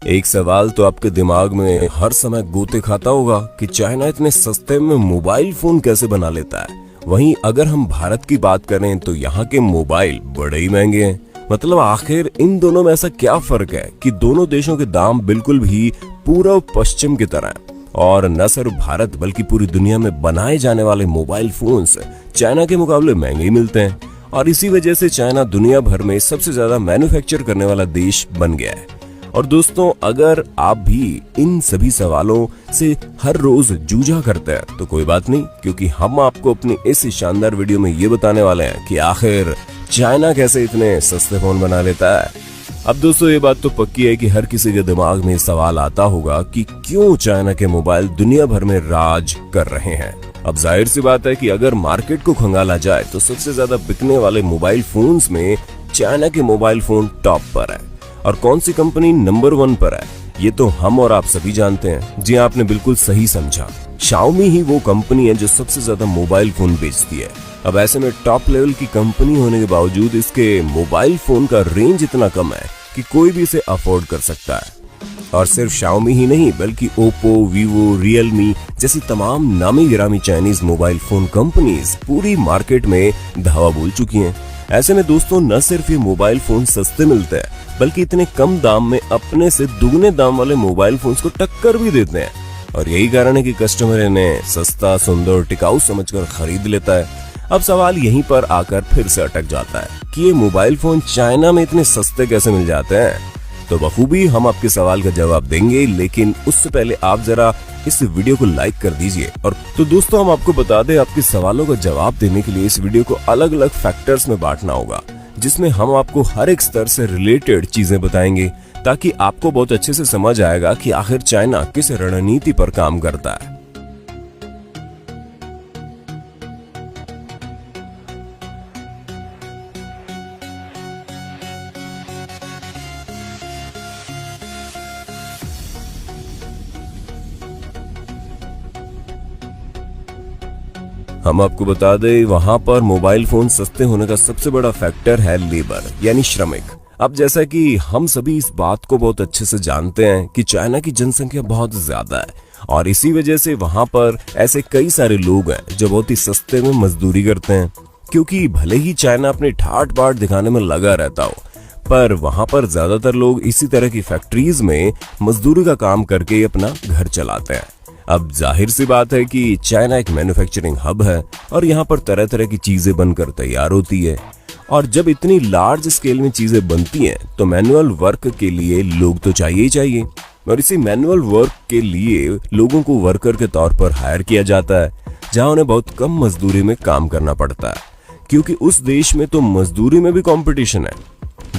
एक सवाल तो आपके दिमाग में हर समय गोते खाता होगा कि चाइना इतने सस्ते में मोबाइल फोन कैसे बना लेता है। वहीं अगर हम भारत की बात करें तो यहाँ के मोबाइल बड़े ही महंगे हैं। मतलब आखिर इन दोनों में ऐसा क्या फर्क है कि दोनों देशों के दाम बिल्कुल भी पूर्व पश्चिम की तरह हैं। और न सिर्फ भारत बल्कि पूरी दुनिया में बनाए जाने वाले मोबाइल फोन्स चाइना के मुकाबले महंगे ही मिलते हैं। और इसी वजह से चाइना दुनिया भर में सबसे ज्यादा मैन्युफैक्चर करने वाला देश बन गया है। और दोस्तों, अगर आप भी इन सभी सवालों से हर रोज जूझा करते हैं तो कोई बात नहीं, क्योंकि हम आपको अपनी इस शानदार वीडियो में ये बताने वाले हैं कि आखिर चाइना कैसे इतने सस्ते फोन बना लेता है। अब दोस्तों, ये बात तो पक्की है कि हर किसी के दिमाग में सवाल आता होगा कि क्यों चाइना के मोबाइल दुनिया भर में राज कर रहे हैं। अब जाहिर सी बात है कि अगर मार्केट को खंगाला जाए तो सबसे ज्यादा बिकने वाले मोबाइल फोन्स में चाइना के मोबाइल फोन टॉप पर है। और कौन सी कंपनी नंबर 1 पर है ये तो हम और आप सभी जानते हैं। जी, आपने बिल्कुल सही समझा, Xiaomi ही वो कंपनी है जो सबसे ज्यादा मोबाइल फोन बेचती है। अब ऐसे में टॉप लेवल की कंपनी होने के बावजूद इसके मोबाइल फोन का रेंज इतना कम है कि कोई भी इसे अफोर्ड कर सकता है। और सिर्फ Xiaomi ही नहीं बल्कि Oppo, Vivo, Realme जैसी तमाम नामी गिरामी चाइनीज मोबाइल फोन कंपनीज पूरी मार्केट में धावा बोल चुकी हैं। ऐसे में दोस्तों, न सिर्फ ये मोबाइल फोन सस्ते मिलते हैं बल्कि इतने कम दाम में अपने से दुगने दाम वाले मोबाइल फोन्स को टक्कर भी देते हैं। और यही कारण है कि कस्टमर इन्हें सस्ता, सुंदर, टिकाऊ समझकर खरीद लेता है। अब सवाल यहीं पर आकर फिर से अटक जाता है कि ये मोबाइल फोन चाइना में इतने सस्ते कैसे मिल जाते हैं। तो बखूबी हम आपके सवाल का जवाब देंगे, लेकिन उससे पहले आप जरा इस वीडियो को लाइक कर दीजिए। और तो दोस्तों, हम आपको बता दें, आपके सवालों का जवाब देने के लिए इस वीडियो को अलग अलग फैक्टर्स में बांटना होगा, जिसमें हम आपको हर एक स्तर से रिलेटेड चीजें बताएंगे, ताकि आपको बहुत अच्छे से समझ आएगा कि आखिर चाइना किस रणनीति पर काम करता है। हम आपको बता दें, वहां पर मोबाइल फोन सस्ते होने का सबसे बड़ा फैक्टर है लेबर, यानी श्रमिक। अब जैसा कि हम सभी इस बात को बहुत अच्छे से जानते हैं कि चाइना की जनसंख्या बहुत ज्यादा है और इसी वजह से वहां पर ऐसे कई सारे लोग हैं जो बहुत ही सस्ते में मजदूरी करते हैं। क्योंकि भले ही चाइना अपनी ठाट बाट दिखाने में लगा रहता हो, पर वहां पर ज्यादातर लोग इसी तरह की फैक्ट्रीज में मजदूरी का काम करके अपना घर चलाते हैं। अब जाहिर सी बात है कि चाइना एक मैन्युफैक्चरिंग हब है और यहाँ पर तरह तरह की चीजें बनकर तैयार होती है। और जब इतनी लार्ज स्केल में चीजें बनती हैं तो मैनुअल वर्क के लिए लोग तो चाहिए ही चाहिए। और इसी मैनुअल वर्क के लिए लोगों को वर्कर के तौर पर हायर किया जाता है, जहां उन्हें बहुत कम मजदूरी में काम करना पड़ता है। क्योंकि उस देश में तो मजदूरी में भी कंपटीशन है,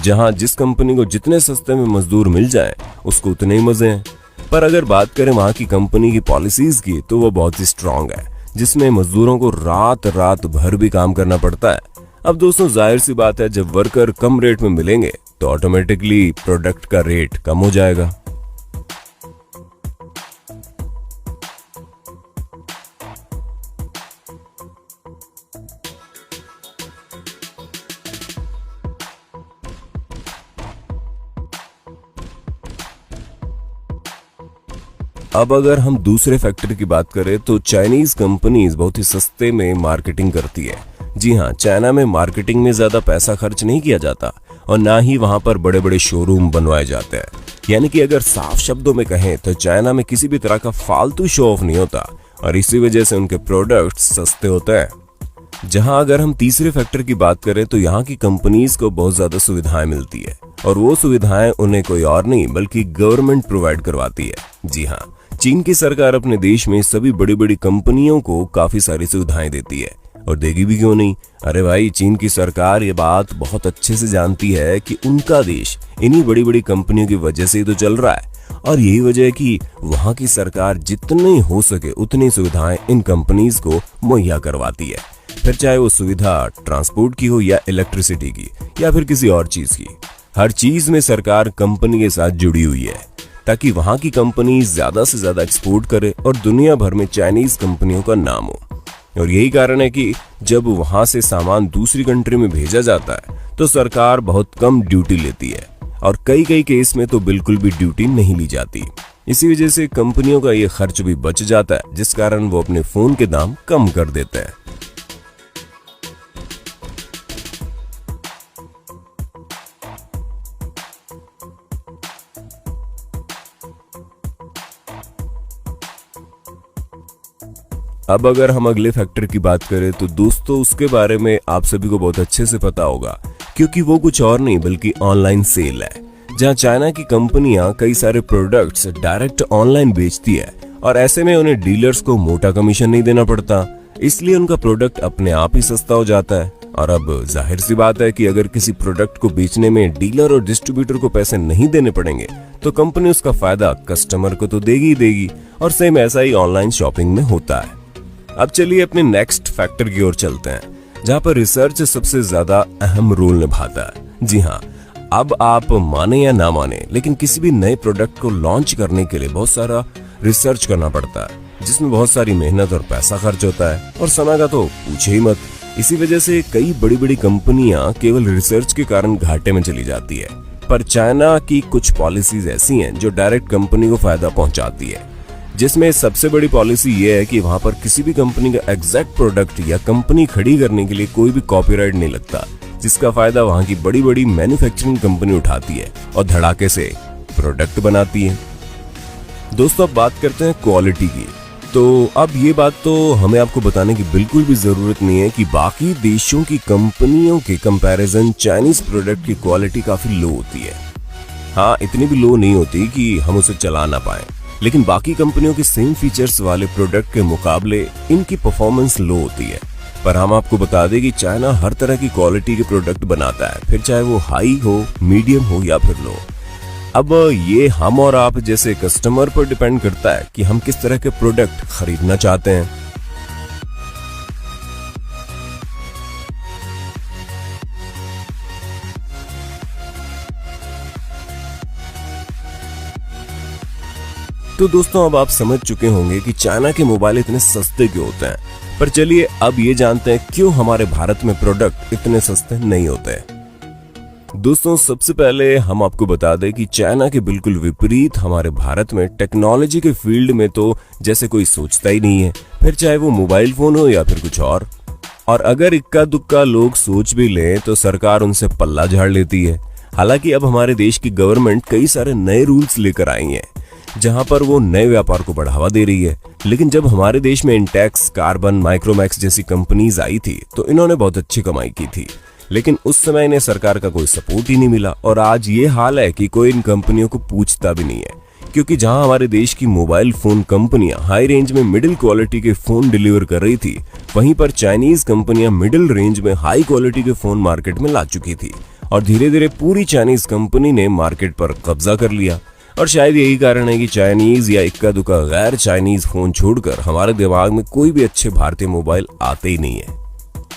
जहां जिस कंपनी को जितने सस्ते में मजदूर मिल जाए उसको उतने ही मजे हैं। पर अगर बात करें वहां की कंपनी की पॉलिसीज की, तो वो बहुत ही स्ट्रांग है, जिसमें मजदूरों को रात भर भी काम करना पड़ता है। अब दोस्तों, जाहिर सी बात है, जब वर्कर कम रेट में मिलेंगे तो ऑटोमेटिकली प्रोडक्ट का रेट कम हो जाएगा। अब अगर हम दूसरे फैक्टर की बात करें तो चाइनीज कंपनीज बहुत ही सस्ते में मार्केटिंग करती है। जी हाँ, चाइना में मार्केटिंग में ज्यादा पैसा खर्च नहीं किया जाता और ना ही वहां पर बड़े बड़े शोरूम बनवाए जाते हैं। यानी कि अगर साफ शब्दों में कहें तो चाइना में किसी भी तरह का फालतू शो ऑफ नहीं होता और इसी वजह से उनके प्रोडक्ट्स सस्ते होते हैं। जहां अगर हम तीसरे फैक्टर की बात करें तो यहाँ की कंपनीज को बहुत ज्यादा सुविधाएं मिलती है और वो सुविधाएं उन्हें कोई और नहीं बल्कि गवर्नमेंट प्रोवाइड करवाती है। जी हाँ, चीन की सरकार अपने देश में सभी बड़ी बड़ी कंपनियों को काफी सारी सुविधाएं देती है और देगी भी क्यों नहीं। अरे भाई, चीन की सरकार ये बात बहुत अच्छे से जानती है कि उनका देश इन्हीं बड़ी बड़ी कंपनियों की वजह से ही तो चल रहा है और यही वजह है कि वहां की सरकार जितनी हो सके उतनी सुविधाएं इन कंपनीज को मुहैया करवाती है। फिर चाहे वो सुविधा ट्रांसपोर्ट की हो या इलेक्ट्रिसिटी की या फिर किसी और चीज की, हर चीज में सरकार कंपनी के साथ जुड़ी हुई है ताकि वहां की कंपनी ज्यादा से ज्यादा एक्सपोर्ट करे और दुनिया भर में चाइनीज कंपनियों का नाम हो। और यही कारण है कि जब वहां से सामान दूसरी कंट्री में भेजा जाता है तो सरकार बहुत कम ड्यूटी लेती है और कई कई केस में तो बिल्कुल भी ड्यूटी नहीं ली जाती। इसी वजह से कंपनियों का ये खर्च भी बच जाता है, जिस कारण वो अपने फोन के दाम कम कर देते हैं। अब अगर हम अगले फैक्टर की बात करें तो दोस्तों उसके बारे में आप सभी को बहुत अच्छे से पता होगा, क्योंकि वो कुछ और नहीं बल्कि ऑनलाइन सेल है, जहां चाइना की कंपनियां कई सारे प्रोडक्ट्स डायरेक्ट ऑनलाइन बेचती है और ऐसे में उन्हें डीलर्स को मोटा कमीशन नहीं देना पड़ता, इसलिए उनका प्रोडक्ट अपने आप ही सस्ता हो जाता है। और अब जाहिर सी बात है कि अगर किसी प्रोडक्ट को बेचने में डीलर और डिस्ट्रीब्यूटर को पैसे नहीं देने पड़ेंगे तो कंपनी उसका फायदा कस्टमर को तो देगी ही देगी। और सेम ऐसा ही ऑनलाइन शॉपिंग में होता है। अब चलिए अपने नेक्स्ट फैक्टर की ओर चलते हैं, जहां पर रिसर्च सबसे ज्यादा अहम रोल निभाता है। जी हाँ, अब आप माने या ना माने, लेकिन किसी भी नए प्रोडक्ट को लॉन्च करने के लिए बहुत सारा रिसर्च करना पड़ता है, जिसमें बहुत सारी मेहनत और पैसा खर्च होता है, और समय का तो पूछे ही मत। इसी वजह से कई बड़ी बड़ी कंपनियां केवल रिसर्च के कारण घाटे में चली जाती है। पर चाइना की कुछ पॉलिसीज ऐसी हैं जो डायरेक्ट कंपनी को फायदा पहुंचाती है, जिसमें सबसे बड़ी पॉलिसी ये है कि वहां पर किसी भी कंपनी का एग्जैक्ट प्रोडक्ट या कंपनी खड़ी करने के लिए कोई भी कॉपीराइट नहीं लगता, जिसका फायदा वहां की बड़ी बड़ी मैन्युफैक्चरिंग कंपनी उठाती है और धड़ाके से प्रोडक्ट बनाती है। दोस्तों अब बात करते हैं क्वालिटी की। तो अब ये बात तो हमें आपको बताने की बिल्कुल भी जरूरत नहीं है कि बाकी देशों की कंपनियों के कंपैरिजन चाइनीज प्रोडक्ट की क्वालिटी काफी लो होती है। हाँ, इतनी भी लो नहीं होती कि हम उसे चला ना पाए, लेकिन बाकी कंपनियों के सेम फीचर्स वाले प्रोडक्ट के मुकाबले इनकी परफॉर्मेंस लो होती है। पर हम आपको बता दें कि चाइना हर तरह की क्वालिटी के प्रोडक्ट बनाता है, फिर चाहे वो हाई हो, मीडियम हो या फिर लो। अब ये हम और आप जैसे कस्टमर पर डिपेंड करता है कि हम किस तरह के प्रोडक्ट खरीदना चाहते हैं। तो दोस्तों अब आप समझ चुके होंगे कि चाइना के मोबाइल इतने सस्ते क्यों होते हैं। पर चलिए अब ये जानते हैं क्यों हमारे भारत में प्रोडक्ट इतने सस्ते नहीं होते। दोस्तों सबसे पहले हम आपको बता दें कि चाइना के बिल्कुल विपरीत हमारे भारत में टेक्नोलॉजी के फील्ड में तो जैसे कोई सोचता ही नहीं है, फिर चाहे वो मोबाइल फोन हो या फिर कुछ और अगर इक्का दुक्का लोग सोच भी लें तो सरकार उनसे पल्ला झाड़ लेती है। हालांकि अब हमारे देश की गवर्नमेंट कई सारे नए रूल्स लेकर आई है, जहां पर वो नए व्यापार को बढ़ावा दे रही है। लेकिन जब हमारे देश में इंटेक्स, कार्बन, माइक्रोमैक्स जैसी कंपनीज आई थी तो इन्होंने बहुत अच्छी कमाई की थी, लेकिन उस समय इन्हें सरकार का कोई सपोर्ट ही नहीं मिला। और आज ये हाल है कि कोई इन कंपनियों को पूछता भी नहीं है, क्योंकि जहां हमारे देश की मोबाइल फोन कंपनियां हाई रेंज में मिडिल क्वालिटी के फोन डिलीवर कर रही थी, वहीं पर चाइनीज कंपनियां मिडिल रेंज में हाई क्वालिटी के फोन मार्केट में ला चुकी थी। और धीरे धीरे पूरी चाइनीज कंपनी ने मार्केट पर कब्जा कर लिया। और शायद यही कारण है कि चाइनीज या इक्का दुक्का गैर चाइनीज फोन छोड़कर हमारे दिमाग में कोई भी अच्छे भारतीय मोबाइल आते ही नहीं है।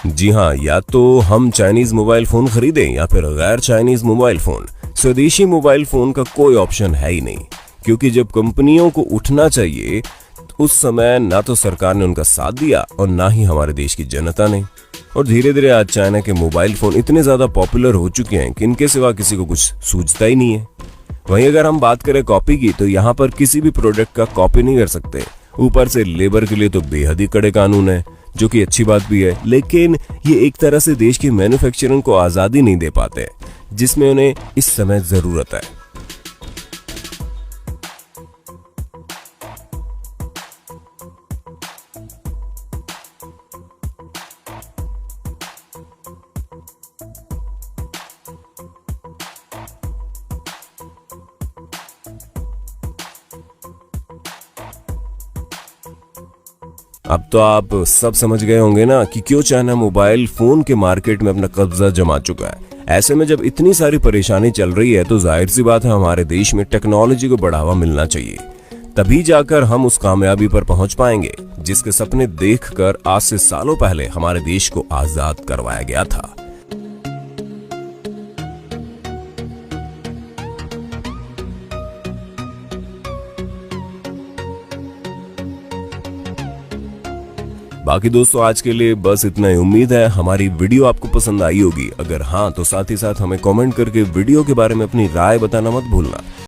जी हाँ, या तो हम चाइनीज मोबाइल फोन खरीदें या फिर गैर चाइनीज मोबाइल फोन। स्वदेशी मोबाइल फोन का कोई ऑप्शन है ही नहीं, क्योंकि जब कंपनियों को उठना चाहिए उस समय ना तो सरकार ने उनका साथ दिया और ना ही हमारे देश की जनता ने। और धीरे धीरे आज चाइना के मोबाइल फोन इतने ज्यादा पॉपुलर हो चुके हैं कि इनके सिवा किसी को कुछ सूझता ही नहीं है। वहीं अगर हम बात करें कॉपी की, तो यहाँ पर किसी भी प्रोडक्ट का कॉपी नहीं कर सकते। ऊपर से लेबर के लिए तो बेहद ही कड़े कानून है, जो कि अच्छी बात भी है, लेकिन ये एक तरह से देश की मैन्युफैक्चरिंग को आजादी नहीं दे पाते, जिसमें उन्हें इस समय जरूरत है। अब तो आप सब समझ गए होंगे ना कि क्यों चाइना मोबाइल फोन के मार्केट में अपना कब्जा जमा चुका है। ऐसे में जब इतनी सारी परेशानी चल रही है तो जाहिर सी बात है हमारे देश में टेक्नोलॉजी को बढ़ावा मिलना चाहिए, तभी जाकर हम उस कामयाबी पर पहुंच पाएंगे जिसके सपने देखकर आज से सालों पहले हमारे देश को आजाद करवाया गया था। बाकी दोस्तों आज के लिए बस इतना ही। उम्मीद है हमारी वीडियो आपको पसंद आई होगी। अगर हाँ तो साथ ही साथ हमें कमेंट करके वीडियो के बारे में अपनी राय बताना मत भूलना।